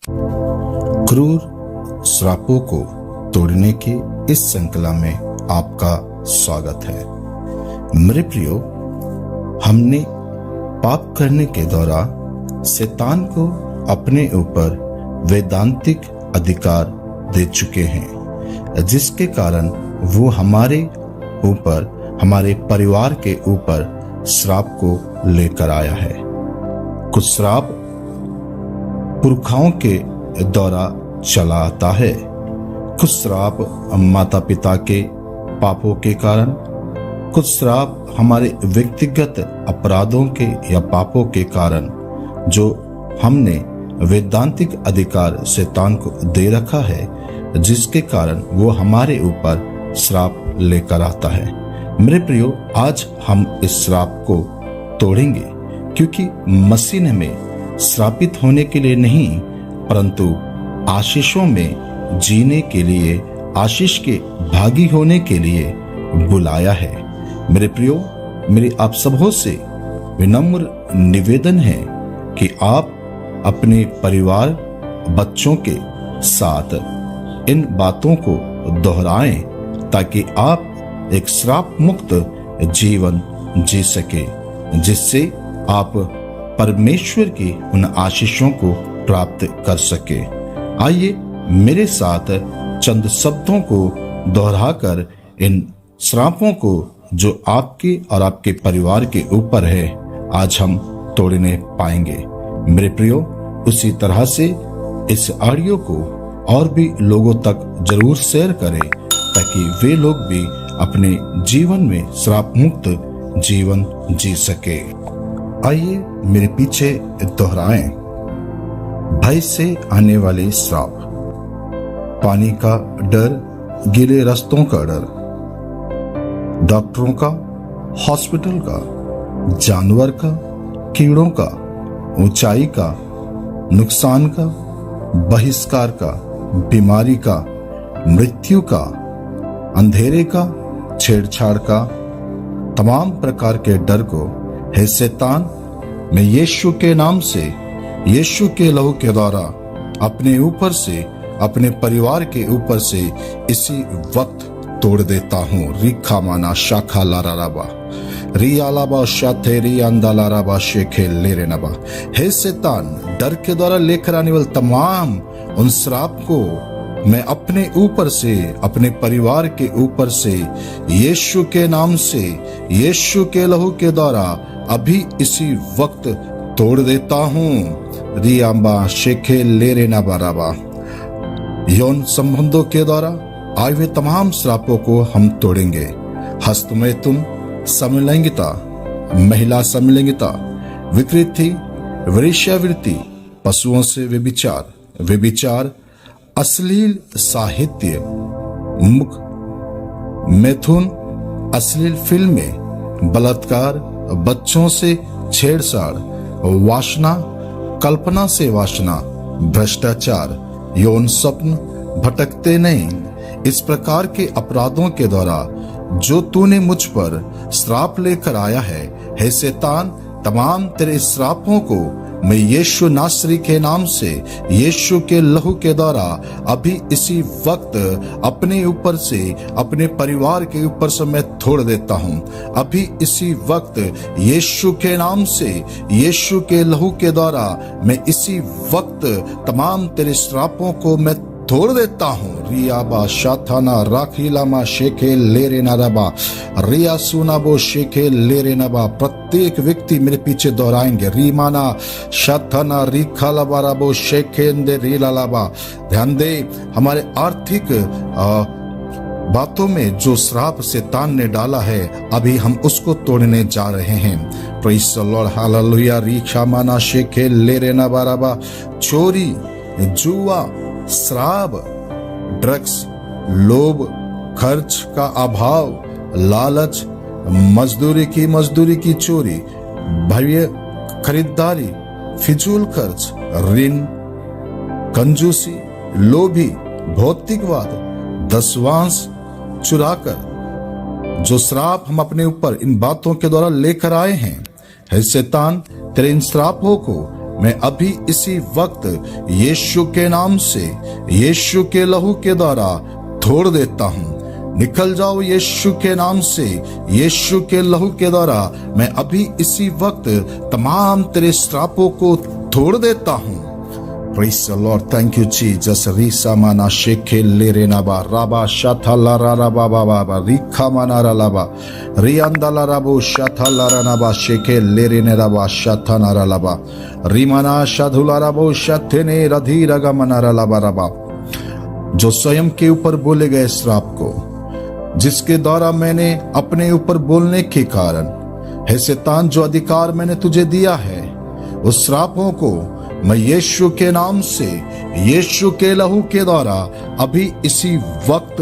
क्रूर श्रापों को तोड़ने की इस श्रृंखला में आपका स्वागत है। मेरे प्रियो, हमने पाप करने के द्वारा शैतान को अपने ऊपर वैधांतिक अधिकार दे चुके हैं, जिसके कारण वो हमारे ऊपर, हमारे परिवार के ऊपर श्राप को लेकर आया है। कुछ श्राप पुरखाओं के द्वारा चला आता है, कुछ श्राप माता पिता के पापों के कारण, कुछ श्राप हमारे व्यक्तिगत अपराधों के या पापों के कारण जो हमने वैधांतिक अधिकार शैतान को दे रखा है, जिसके कारण वो हमारे ऊपर श्राप लेकर आता है। मेरे प्रियो, आज हम इस श्राप को तोड़ेंगे, क्योंकि मसीह ने हमें श्रापित होने के लिए नहीं परंतु आशीषों में जीने के लिए, आशीष के भागी होने के लिए बुलाया है। मेरे प्रियो, मेरी आप सबों से विनम्र निवेदन है कि आप अपने परिवार, बच्चों के साथ इन बातों को दोहराएं ताकि आप एक श्राप मुक्त जीवन जी सके, जिससे आप परमेश्वर की उन आशीषों को प्राप्त कर सके। आइए मेरे साथ चंद शब्दों को दोहराकर इन श्रापों को जो आपके और आपके परिवार के ऊपर है, आज हम तोड़ने पाएंगे। मेरे प्रियो, उसी तरह से इस ऑडियो को और भी लोगों तक जरूर शेयर करें ताकि वे लोग भी अपने जीवन में श्राप मुक्त जीवन जी सके। आइए मेरे पीछे दोहराएं। भय से आने वाले श्राप, पानी का डर, गीले रास्तों का डर, डॉक्टरों का, हॉस्पिटल का, जानवर का, कीड़ों का, ऊंचाई का, नुकसान का, बहिष्कार का, बीमारी का, मृत्यु का, अंधेरे का, छेड़छाड़ का, तमाम प्रकार के डर को हे शैतान, मैं यीशु के नाम से, यीशु के लहू के द्वारा अपने ऊपर से, अपने परिवार के ऊपर से इसी वक्त तोड़ देता हूँ। रिखा माना शाखा लाराबा रियालाबा शाथे रियांदा लाराबा शेखे लेरे नबा। हे शैतान, डर के द्वारा लेकर आने वाले तमाम उन श्राप को मैं अपने ऊपर से, अपने परिवार के ऊपर से यीशु के नाम से, यीशु के लहू के द्वारा अभी इसी वक्त तोड़ देता हूँ। रियांबा शेखे लेरे नबाराबा। यौन संबंधों के द्वारा आए हुए तमाम श्रापों को हम तोड़ेंगे। हस्तमैथुन, समलैंगिकता, महिला समलैंगिकता, विकृति, वेश्यावृत्ति, पशुओं से व्यभिचार, अश्लील साहित्य, मुख मैथुन, अश्लील फिल्में, बलात्कार, बच्चों से छेड़छाड़, वासना, कल्पना से वासना, भ्रष्टाचार, यौन स्वप्न, भटकते नहीं, इस प्रकार के अपराधों के द्वारा जो तूने मुझ पर श्राप लेकर आया है, हे शैतान, तमाम तेरे श्रापों को मैं यीशु नासरी के नाम से, यीशु के लहू के द्वारा अभी इसी वक्त अपने ऊपर से, अपने परिवार के ऊपर से मैं तोड़ देता हूँ। अभी इसी वक्त यीशु के नाम से, यीशु के लहू के द्वारा मैं इसी वक्त तमाम तेरे श्रापों को मैं तोड़ देता हूँ। रियाबा शाथाना राखीलामा शेखे लेरे नाराबा रिया सुनाबो शेखे लेरे नबा। प्रत्येक व्यक्ति मेरे पीछे दोहराएंगे। रीमाना शाथाना रिखालाबाराबो शेखेंदे रीलालाबा। ध्यान दे, हमारे आर्थिक बातों में जो श्राप शैतान ने डाला है, अभी हम उसको तोड़ने जा रहे हैं। Praise the Lord, hallelujah. रिखामाना शेखे लेरे नबाराबा। चोरी, जुआ, श्राप, ड्रग्स, लोभ, खर्च का अभाव, लालच, मजदूरी की चोरी, भव्य खरीदारी, फिजूल खर्च, ऋण, कंजूसी, लोभी, भौतिकवाद, दशवांश चुराकर, जो श्राप हम अपने ऊपर इन बातों के द्वारा लेकर आए हैं, हे शैतान, तेरे इन श्रापों को मैं अभी इसी वक्त यीशु के नाम से, यीशु के लहू के द्वारा तोड़ देता हूँ। निकल जाओ यीशु के नाम से, यीशु के लहू के द्वारा मैं अभी इसी वक्त तमाम तेरे श्रापों को तोड़ देता हूँ। Praise the Lord. Thank you, Jesus. Risa mana sheke lere naba raba shata lara raba baba rika mana ralaba rianda larabo shata lara naba sheke lere neraba shata nara laba rimana shadhula rabo shatene radhi raga mana ralaba raba। जो स्वयं के ऊपर बोले गए श्राप को, जिसके द्वारा मैंने अपने ऊपर बोलने के कारण, हे शैतान, जो अधिकार मैंने तुझे दिया है, उस श्रापों को मैं यीशु के नाम से, यीशु के लहू के द्वारा अभी इसी वक्त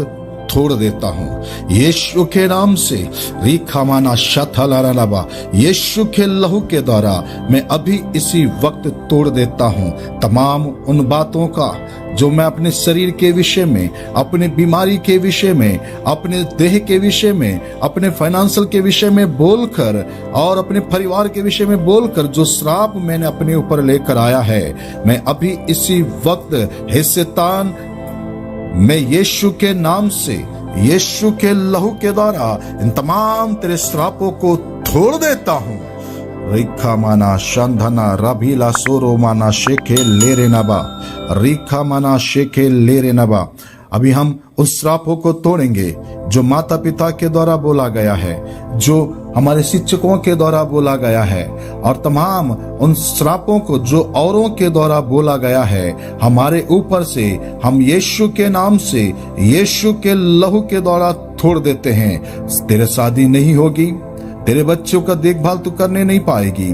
तोड़ देता हूँ। यीशु के नाम से रिखामाना शथलाराबा, यीशु के लहू के द्वारा मैं अभी इसी वक्त तोड़ देता हूँ। तमाम उन बातों का जो मैं अपने शरीर के विषय में, अपने बीमारी के विषय में, अपने देह के विषय में, अपने फाइनेंशियल के विषय में बोलकर और अपने परिवार के विषय में बोलकर जो श्राप मैंने अपने ऊपर लेकर आया है, मैं अभी इसी वक्त, हे शैतान, मैं यीशु के नाम से, यीशु के लहू के द्वारा इन तमाम तेरे श्रापों को तोड़ देता हूँ। रिखा माना शंधना रभीला सोरो माना शेखे लेरे नबा, रिखा माना शेखे लेरे नबा। अभी हम उस श्रापों को तोड़ेंगे जो माता पिता के द्वारा बोला गया है, जो हमारे शिक्षकों के द्वारा बोला गया है, और तमाम उन श्रापों को जो औरों के द्वारा बोला गया है हमारे ऊपर से, हम यीशु के नाम से, यीशु के लहू के द्वारा तोड़ देते हैं। तेरे शादी नहीं होगी, तेरे बच्चों का देखभाल तू करने नहीं पाएगी,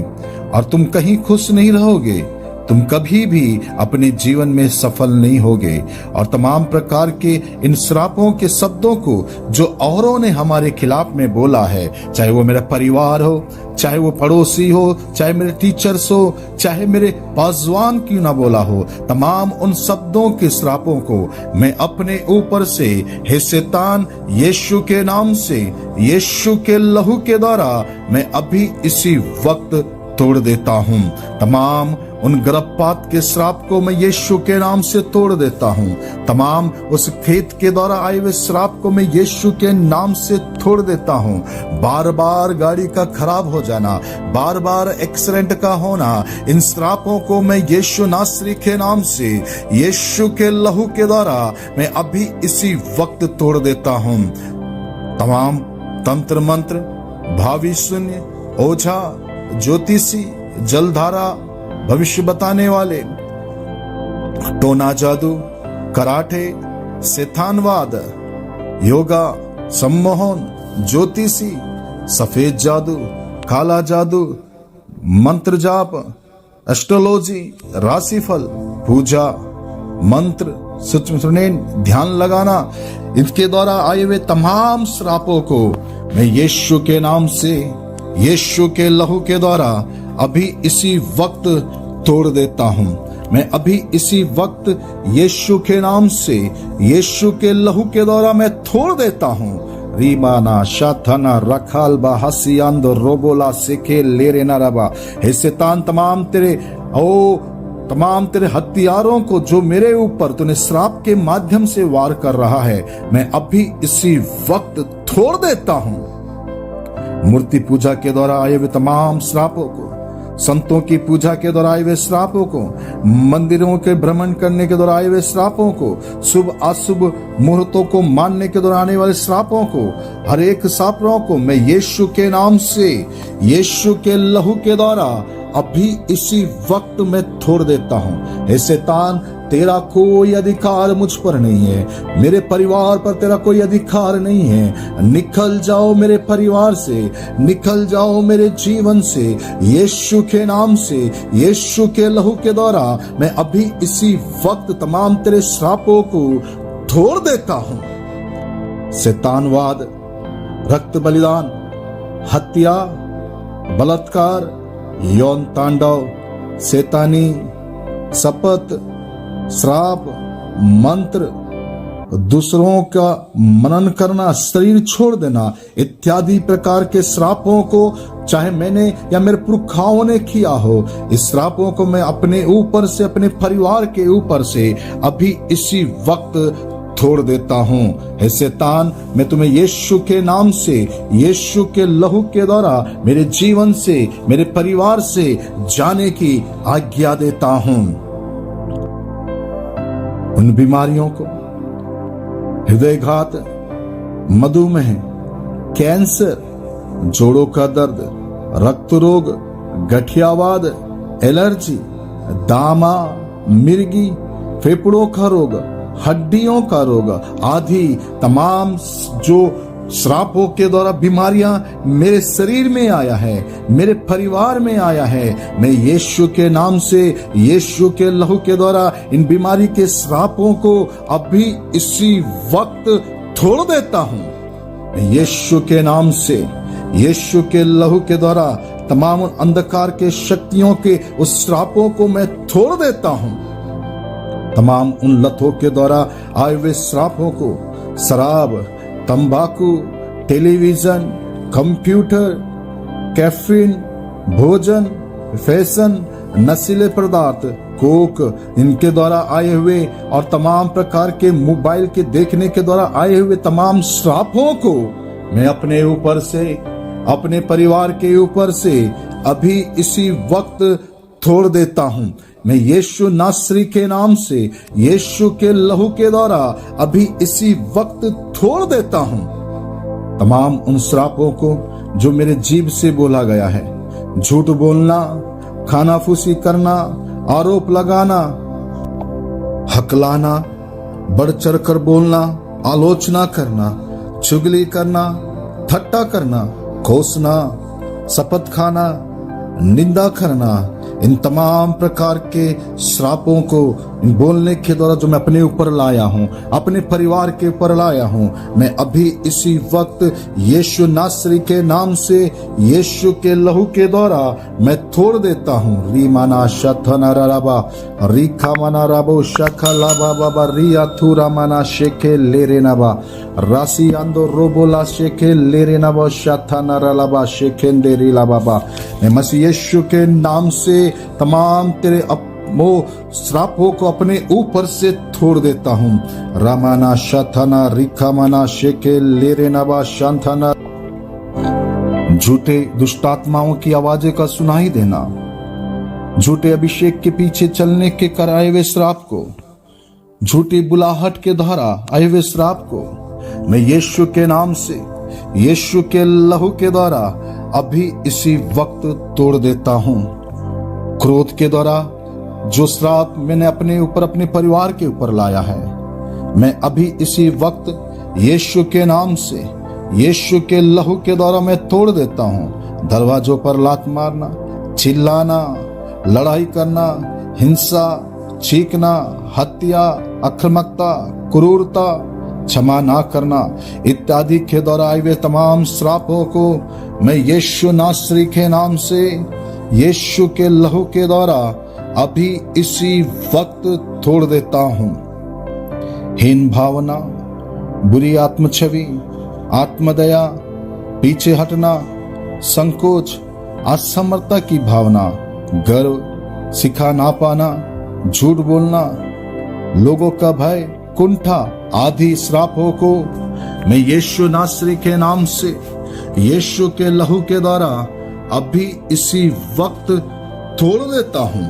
और तुम कहीं खुश नहीं रहोगे, तुम कभी भी अपने जीवन में सफल नहीं होगे। और तमाम प्रकार के इन श्रापों के शब्दों को जो औरों ने हमारे खिलाफ में बोला है, चाहे वो मेरा परिवार हो, चाहे वो पड़ोसी हो, चाहे मेरे टीचर्स हो, चाहे मेरे पासवान क्यों ना बोला हो, तमाम उन शब्दों के श्रापों को मैं अपने ऊपर से, हे शैतान, यीशु के नाम से, यीशु के लहू के द्वारा मैं अभी इसी वक्त तोड़ देता हूँ। तमाम उन गर्भपात के श्राप को मैं यीशु के नाम से तोड़ देता हूँ। तमाम उस खेत के द्वारा आए हुए श्राप को मैं यीशु के नाम से तोड़ देता हूँ। बार बार गाड़ी का खराब हो जाना, बार बार एक्सीडेंट का होना, इन श्रापों को मैं यीशु नासरी के नाम से, यीशु के लहू के द्वारा मैं अभी इसी वक्त तोड़ देता हूँ। तमाम तंत्र मंत्र, भावी शून्य, ओझा, ज्योतिषी, जलधारा, भविष्य बताने वाले, टोना जादू, कराटे, शैतानवाद, योगा, सम्मोहन, ज्योतिषी, सफेद जादू, काला जादू, मंत्र जाप, एस्ट्रोलॉजी, राशिफल, पूजा, मंत्र, सुनेन, ध्यान लगाना, इनके द्वारा आए हुए तमाम श्रापों को मैं यीशु के नाम से, यीशु के लहू के द्वारा अभी इसी वक्त तोड़ देता हूँ। मैं अभी इसी वक्त यीशु के नाम से, यीशु के लहू के द्वारा मैं तोड़ देता हूँ। रीमाना शाथना रखाल बाहसियांद रोबोला सेके लेरे नरबा। हे शैतान, तमाम तेरे हथियारों को जो मेरे ऊपर तूने श्राप के माध्यम से वार कर रहा है, मैं अभी इसी वक्त तोड़ देता हूँ। मूर्ति पूजा के द्वारा आए हुए तमाम श्रापों को, संतों की पूजा के द्वारा आए हुए श्रापों को, मंदिरों के भ्रमण करने के द्वारा आए हुए श्रापों को, शुभ अशुभ मुहूर्तों को मानने के द्वारा आने वाले श्रापों को, हर एक श्रापों को मैं यीशु के नाम से, यीशु के लहू के द्वारा अभी इसी वक्त मैं तोड़ देता हूँ। हे शैतान, तेरा कोई अधिकार मुझ पर नहीं है, मेरे परिवार पर तेरा कोई अधिकार नहीं है। निकल जाओ मेरे परिवार से, निकल जाओ मेरे जीवन से, यीशु के नाम से, यीशु के लहू के द्वारा मैं अभी इसी वक्त तमाम तेरे श्रापों को तोड़ देता हूँ। शैतानवाद, रक्त बलिदान, हत्या, बलात्कार, यौन तांडव, शैतानी, शपथ, श्राप, मंत्र, दूसरों का मनन करना, शरीर छोड़ देना इत्यादि प्रकार के श्रापों को चाहे मैंने या मेरे पुरखाओं ने किया हो, इस श्रापों को मैं अपने ऊपर से, अपने परिवार के ऊपर से अभी इसी वक्त छोड़ देता हूं। हे शैतान, मैं तुम्हें यीशु के नाम से, यीशु के लहू के द्वारा मेरे जीवन से, मेरे परिवार से जाने की आज्ञा देता हूं। उन बीमारियों को, हृदयघात, मधुमेह, कैंसर, जोड़ों का दर्द, रक्त रोग, गठियावाद, एलर्जी, दामा, मिर्गी, फेफड़ों का रोग, हड्डियों का रोग आदि तमाम जो श्रापों के द्वारा बीमारियां मेरे शरीर में आया है, मेरे परिवार में आया है, मैं यीशु के नाम से, यीशु के लहू के द्वारा इन बीमारी के श्रापों को अभी इसी वक्त छोड़ देता हूं। यीशु के नाम से, यीशु के लहू के द्वारा तमाम अंधकार के शक्तियों के उस श्रापों को मैं छोड़ देता हूं। तमाम उन लतों के द्वारा आए हुए श्रापों को, शराब, तंबाकू, टेलीविजन, कंप्यूटर, कैफीन, भोजन, फैशन, नशीले पदार्थ, कोक, इनके द्वारा आए हुए और तमाम प्रकार के मोबाइल के देखने के द्वारा आए हुए तमाम श्रापों को मैं अपने ऊपर से, अपने परिवार के ऊपर से अभी इसी वक्त छोड़ देता हूं। मैं यीशु नासरी के नाम से, यीशु के लहू के द्वारा अभी इसी वक्त छोड़ देता हूं। तमाम उन श्रापों को जो मेरे जीभ से बोला गया है, झूठ बोलना, खानाफूसी करना, आरोप लगाना, हकलाना, बढ़ चढ़ कर बोलना, आलोचना करना, चुगली करना, ठट्टा करना, कोसना, शपथ खाना, निंदा करना, इन तमाम प्रकार के श्रापों को इन बोलने के द्वारा जो मैं अपने ऊपर लाया हूं, अपने परिवार के ऊपर लाया हूं, मैं अभी इसी वक्त यीशु नासरी के नाम से, यीशु के लहू के द्वारा मैं छोड़ देता हूं। रीमाना शथना रबा, रीखा मना रबो शखा लाबा बाबा, रिया थूरा मना शेखे लेरे नबा, राशि आंदो रोबोला शेखे लेरे नबो शथना रलाबा शेखेंदे रीला बाबा। मैं मसीह यीशु के नाम से तमाम तेरे वो श्रापों को अपने ऊपर से छोड़ देता हूं। रामाना शथना रिखामाना शेके लेरे नबा शांथना। झूठे दुष्टात्माओं की आवाजें का सुनाई देना, झूठे अभिषेक के पीछे चलने के कराए हुए श्राप को, झूठी बुलाहट के द्वारा आए हुए श्राप को मैं यीशु के नाम से, यीशु के लहू के द्वारा अभी इसी वक्त तोड़ देता हूं। क्रोध के द्वारा जो श्राप मैंने अपने ऊपर, अपने परिवार के ऊपर लाया है, मैं अभी इसी वक्त यीशु के नाम से, यीशु के लहू के द्वारा मैं तोड़ देता हूं। दरवाजों पर लात मारना, चिल्लाना, लड़ाई करना, हिंसा, चीखना, हत्या, आक्रामकता, क्रूरता, क्षमा ना करना इत्यादि के द्वारा आए हुए तमाम श्रापों को मैं यीशु नासरी के नाम से, यीशु के लहू के द्वारा अभी इसी वक्त तोड़ देता हूं। हीन भावना, बुरी आत्मछवि, आत्मदया, पीछे हटना, संकोच, असमर्थता की भावना, गर्व, सिखा ना पाना, झूठ बोलना, लोगों का भय, कुंठा आदि श्रापों को मैं यीशु नासरी के नाम से, यीशु के लहू के द्वारा अभी इसी वक्त तोड़ देता हूं।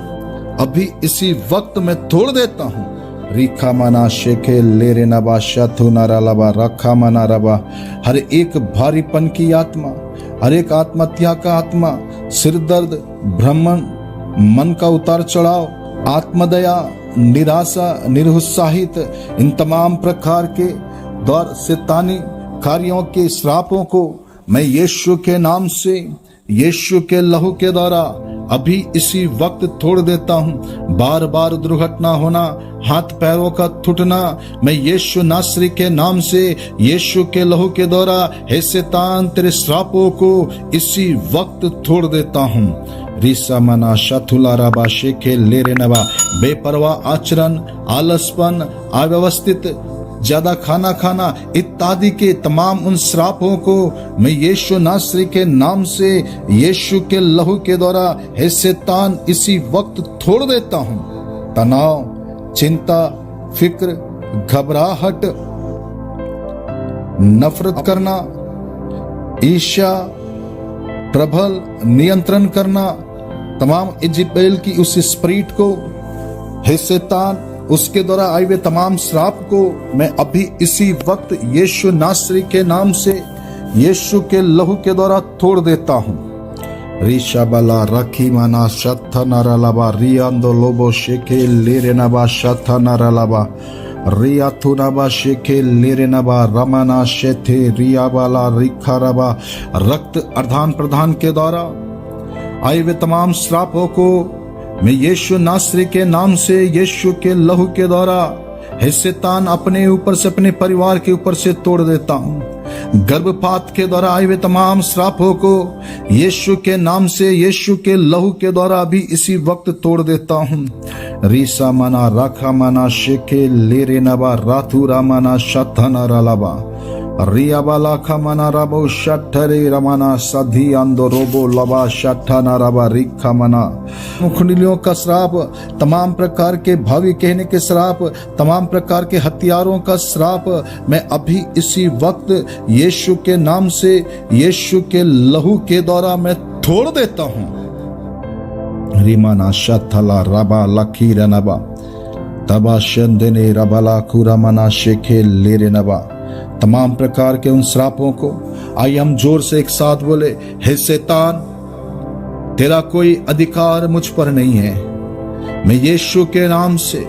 अभी इसी वक्त मैं तोड़ देता हूं। रिखा मना शेखे लेरे नबा शथु नारा लबा रखा मना रबा। हर एक भारीपन की आत्मा, हर एक आत्महत्या का आत्मा, सिर दर्द, भ्रमण, मन का उतार चढ़ाव, आत्मदया, निराशा, निरुत्साहित, इन तमाम प्रकार के दौर शैतानी कार्यों के श्रापों को मैं यीशु के नाम से, यीशु के लहू के द्वारा अभी इसी वक्त तोड़ देता हूं। बार बार दुर्घटना होना, हाथ पैरों का टूटना, मैं यीशु नासरी के नाम से, यीशु के लहू के द्वारा हे शैतान तेरे श्रापों को इसी वक्त तोड़ देता हूं। रिसा मना शथुला रबा शेखे लेरे नबा। बेपरवाह आचरण, आलसपन, अव्यवस्थित ज्यादा खाना खाना इत्यादि के तमाम उन श्रापों को मैं यीशु नासरी के नाम से, यीशु के लहू के द्वारा हे शैतान इसी वक्त तोड़ देता हूं। तनाव, चिंता, फिक्र, घबराहट, नफरत करना, ईर्ष्या, प्रबल नियंत्रण करना, तमाम इजबेल की उस स्पिरिट को, हे शैतान उसके द्वारा आए हुए तमाम श्राप को मैं अभी इसी वक्त यीशु नासरी के नाम से, यीशु के लहू के द्वारा तोड़ देता हूं। रिशाबला रखी माना शथा नरलाबा रियांदो लोबो शेके लेरेनबा शथा नरलाबा रियाथुनबा शेके लेरेनबा रमना शेथे रियाबाला रिखारबा। रक्त आदान प्रदान के द्वारा आए हुए तमाम श्रापों को मैं यीशु नासरी के नाम से, यीशु के लहू के द्वारा हे शैतान अपने ऊपर से, अपने परिवार के ऊपर से तोड़ देता हूं। गर्भपात के द्वारा आए हुए तमाम श्रापों को यीशु के नाम से, यीशु के लहू के द्वारा भी इसी वक्त तोड़ देता हूं। रीसा मना राखा मना शेके लेरे नबा राथू रामाना शथना रलाबा रियाबाला खमना रबो शठरे रमाना सधी अंदो रोबो लबा शठना रबा रिखा मना। मुखनिलियों का श्राप, तमाम प्रकार के भावी कहने के श्राप, तमाम प्रकार के हथियारों का श्राप मैं अभी इसी वक्त यीशु के नाम से, यीशु के लहू के द्वारा मैं तोड़ देता हूं। रिमाना शथला रबा लखीर नबा तबा शंदने रबला कुरामना शेखे लेरे नबा। तमाम प्रकार के उन श्रापों को आइए हम जोर से एक साथ बोले, हे शैतान तेरा कोई अधिकार मुझ पर नहीं है। मैं यीशु के नाम से,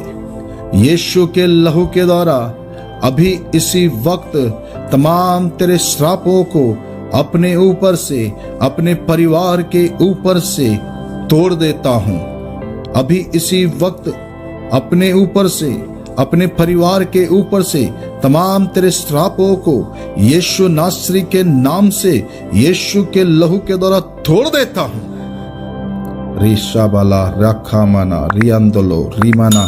यीशु के लहू के द्वारा अभी इसी वक्त तमाम तेरे श्रापों को अपने ऊपर से, अपने परिवार के ऊपर से तोड़ देता हूं। अभी इसी वक्त अपने ऊपर से, अपने परिवार के ऊपर से तमाम तेरे श्रापों को यीशु नासरी के नाम से, यीशु के लहू के द्वारा तोड़ देता हूं। रिशाबाला रखा मना रियांदोलो रीमाना।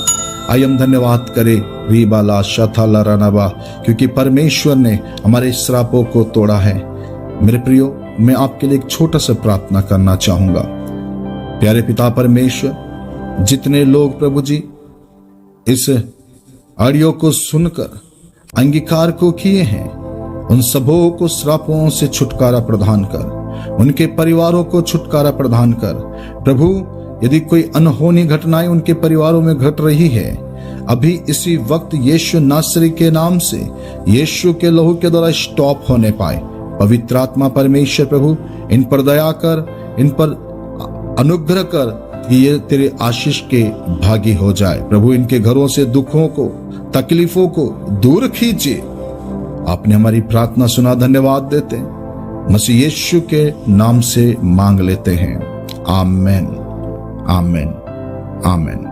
आइए हम धन्यवाद करें रीबाला शथाला रनबा, क्योंकि परमेश्वर ने हमारे श्रापों को तोड़ा है। मेरे प्रियो, मैं आपके लिए एक छोटा सा प्रार्थना करना चाहूंगा। प्यारे पिता परमेश्वर, जितने लोग प्रभु जी इस ऑडियो को सुनकर अंगीकार को किए हैं, उन सबों को श्रापों से छुटकारा प्रदान कर, उनके परिवारों को छुटकारा प्रदान कर। प्रभु, यदि कोई अनहोनी घटनाएं उनके परिवारों में घट रही है, अभी इसी वक्त यीशु नासरी के नाम से, यीशु के लहू के द्वारा स्टॉप होने पाए। पवित्र आत्मा परमेश्वर प्रभु इन पर दया कर, इन पर अनुग्रह कर कि ये तेरे आशीष के भागी हो जाए। प्रभु, इनके घरों से दुखों को, तकलीफों को दूर खींचे। आपने हमारी प्रार्थना सुना, धन्यवाद देते हैं। मसीह यीशु के नाम से मांग लेते हैं। आमेन, आमेन, आमेन।